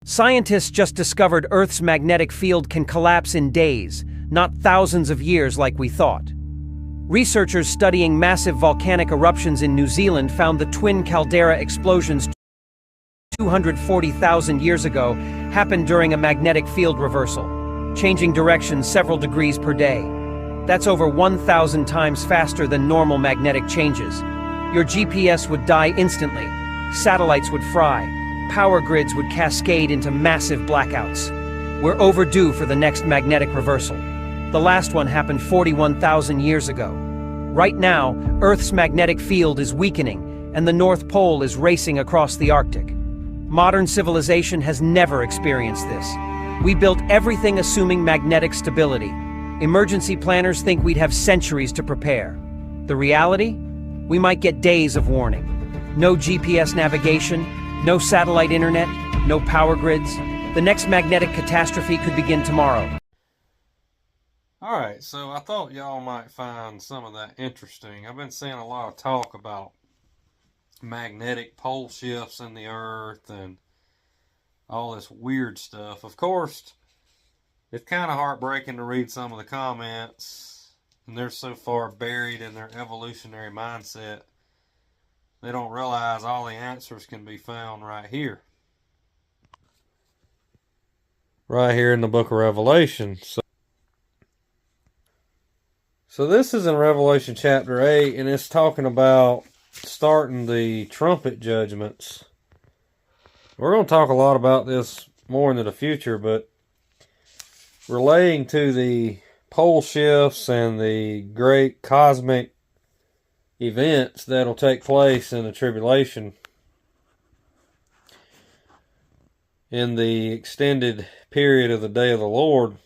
Scientists just discovered Earth's magnetic field can collapse in days, not thousands of years like we thought. Researchers studying massive volcanic eruptions in New Zealand found the twin caldera explosions 240,000 years ago happened during a magnetic field reversal, changing direction several degrees per day. That's over 1,000 times faster than normal magnetic changes. Your GPS would die instantly, satellites would fry, power grids would cascade into massive blackouts. We're overdue for the next magnetic reversal. The last one happened 41,000 years ago. Right now, Earth's magnetic field is weakening, and the North Pole is racing across the Arctic. Modern civilization has never experienced this. We built everything assuming magnetic stability. Emergency planners think we'd have centuries to prepare. The reality? We might get days of warning. No GPS navigation, no satellite internet, no power grids. The next magnetic catastrophe could begin tomorrow. Alright, so I thought y'all might find some of that interesting. I've been seeing a lot of talk about magnetic pole shifts in the earth and all this weird stuff. Of course, it's kind of heartbreaking to read some of the comments, and they're so far buried in their evolutionary mindset, they don't realize all the answers can be found right here. Right here in the book of Revelation. So this is in Revelation chapter 8, and it's talking about starting the trumpet judgments. We're going to talk a lot about this more into the future, but relating to the pole shifts and the great cosmic events that'll take place in the tribulation in the extended period of the day of the Lord.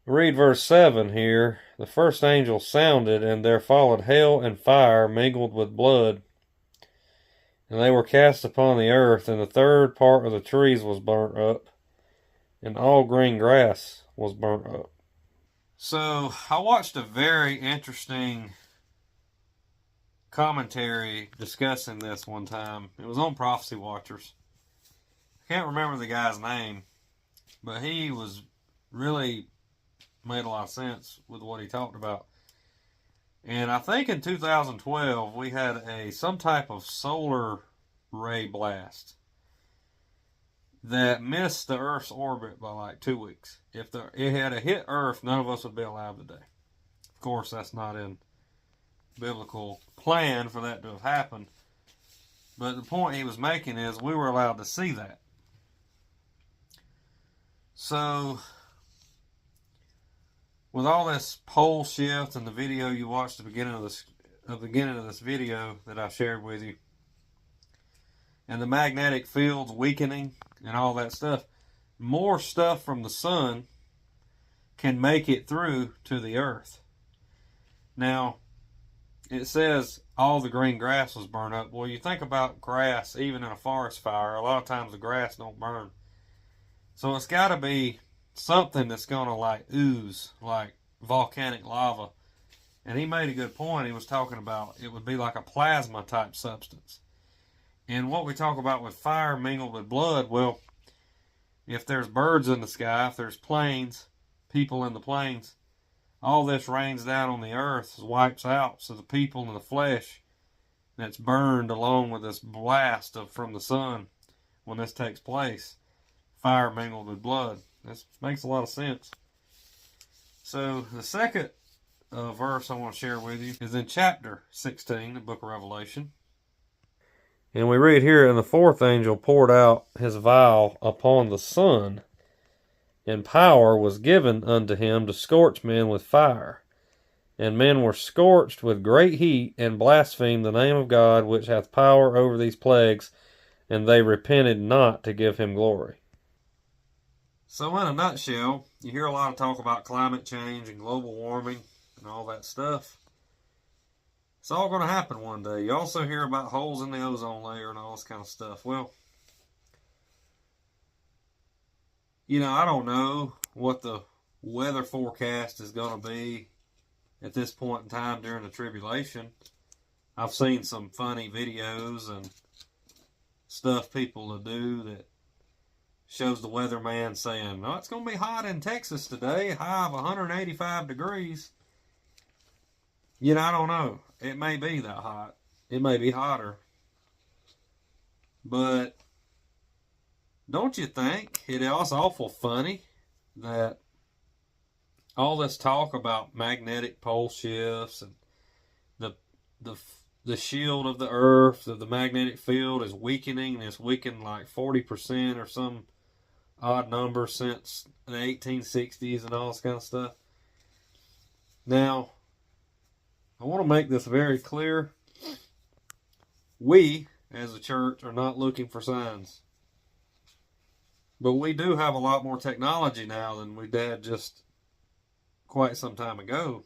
Read verse 7 here. The first angel sounded, and there followed hail and fire mingled with blood, and they were cast upon the earth, and the third part of the trees was burnt up, and all green grass was burnt up. So, I watched a very interesting commentary discussing this one time. It was on Prophecy Watchers. I can't remember the guy's name, but he was really made a lot of sense with what he talked about. And I think in 2012 we had some type of solar ray blast that missed the Earth's orbit by like 2 weeks. If it had hit Earth, none of us would be alive today. Of course, that's not in biblical plan for that to have happened. But the point he was making is we were allowed to see that. So, with all this pole shift and the video you watched at the beginning of this video that I shared with you, and the magnetic fields weakening and all that stuff, more stuff from the sun can make it through to the earth. Now, it says all the green grass was burned up. Well, you think about grass, even in a forest fire, a lot of times the grass don't burn. So it's got to be something that's going to like ooze, like volcanic lava. And he made a good point. He was talking about it would be like a plasma type substance. And what we talk about with fire mingled with blood, well, if there's birds in the sky, if there's planes, people in the planes, all this rains down on the earth, wipes out. So the people in the flesh that's burned along with this blast from the sun, when this takes place, fire mingled with blood. This makes a lot of sense. So the second verse I want to share with you is in chapter 16, the book of Revelation. And we read here, and the fourth angel poured out his vial upon the sun, and power was given unto him to scorch men with fire. And men were scorched with great heat, and blasphemed the name of God, which hath power over these plagues, and they repented not to give him glory. So in a nutshell, you hear a lot of talk about climate change and global warming and all that stuff. It's all going to happen one day. You also hear about holes in the ozone layer and all this kind of stuff. Well, I don't know what the weather forecast is going to be at this point in time during the tribulation. I've seen some funny videos and stuff people will do that shows the weatherman saying, "No, it's going to be hot in Texas today, high of 185 degrees." You know, I don't know. It may be that hot. It may be hotter. But don't you think it is awful funny that all this talk about magnetic pole shifts and the shield of the earth, of the magnetic field is weakening, and it's weakened like 40% or some odd number since the 1860s and all this kind of stuff. Now, I want to make this very clear. We, as a church, are not looking for signs. But we do have a lot more technology now than we did just quite some time ago.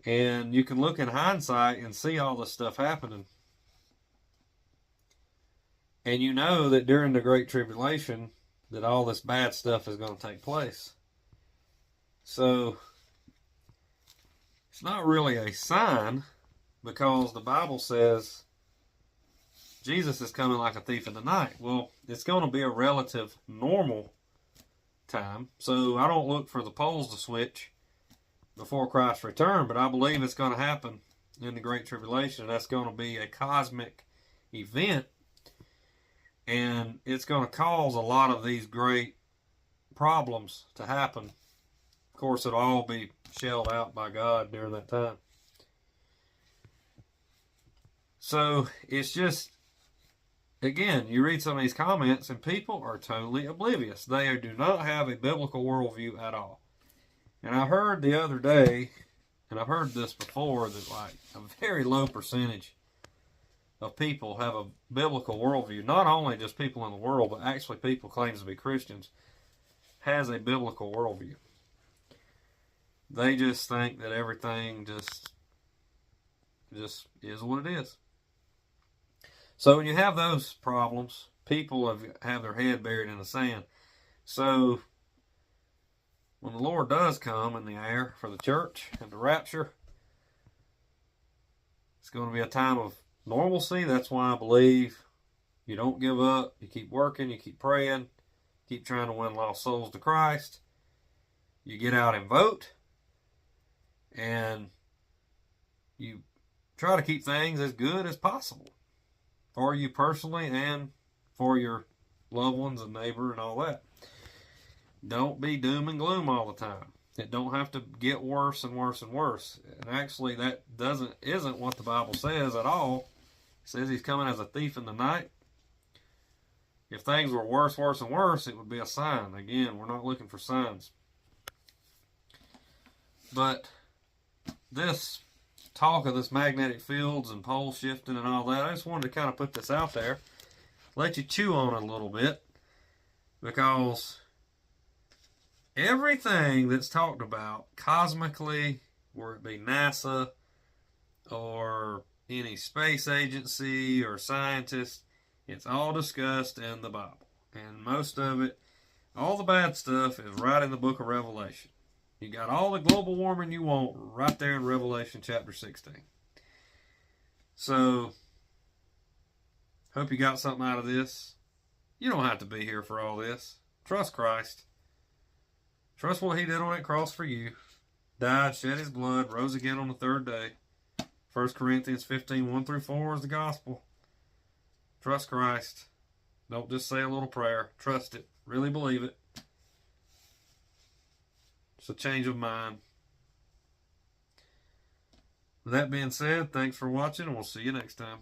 And you can look in hindsight and see all this stuff happening. And you know that during the Great Tribulation that all this bad stuff is going to take place. So it's not really a sign, because the Bible says Jesus is coming like a thief in the night. Well, it's going to be a relative normal time. So I don't look for the poles to switch before Christ's return, but I believe it's going to happen in the Great Tribulation. That's going to be a cosmic event, and it's going to cause a lot of these great problems to happen. Of course, it'll all be shelled out by God during that time. So it's just, again, you read some of these comments and people are totally oblivious. They do not have a biblical worldview at all. And I heard the other day, and I've heard this before, that like a very low percentage of people have a biblical worldview. Not only just people in the world, but actually people claims to be Christians has a biblical worldview. They just think that everything just is what it is. So when you have those problems, people have their head buried in the sand. So when the Lord does come in the air for the church and the rapture, it's going to be a time of normalcy. That's why I believe you don't give up. You keep working. You keep praying. Keep trying to win lost souls to Christ. You get out and vote. And you try to keep things as good as possible for you personally and for your loved ones and neighbor and all that. Don't be doom and gloom all the time. It don't have to get worse and worse and worse. And actually, that isn't what the Bible says at all. It says he's coming as a thief in the night. If things were worse and worse, it would be a sign. Again, we're not looking for signs. But this talk of this magnetic fields and pole shifting and all that, I just wanted to kind of put this out there, let you chew on it a little bit, because everything that's talked about cosmically, whether it be NASA or any space agency or scientist, it's all discussed in the Bible. And most of it, all the bad stuff, is right in the book of Revelation. You got all the global warming you want right there in Revelation chapter 16. So, hope you got something out of this. You don't have to be here for all this. Trust Christ. Trust what he did on that cross for you. Died, shed his blood, rose again on the third day. 1 Corinthians 15, 1-4 is the gospel. Trust Christ. Don't just say a little prayer. Trust it. Really believe it. It's a change of mind. With that being said, thanks for watching, and we'll see you next time.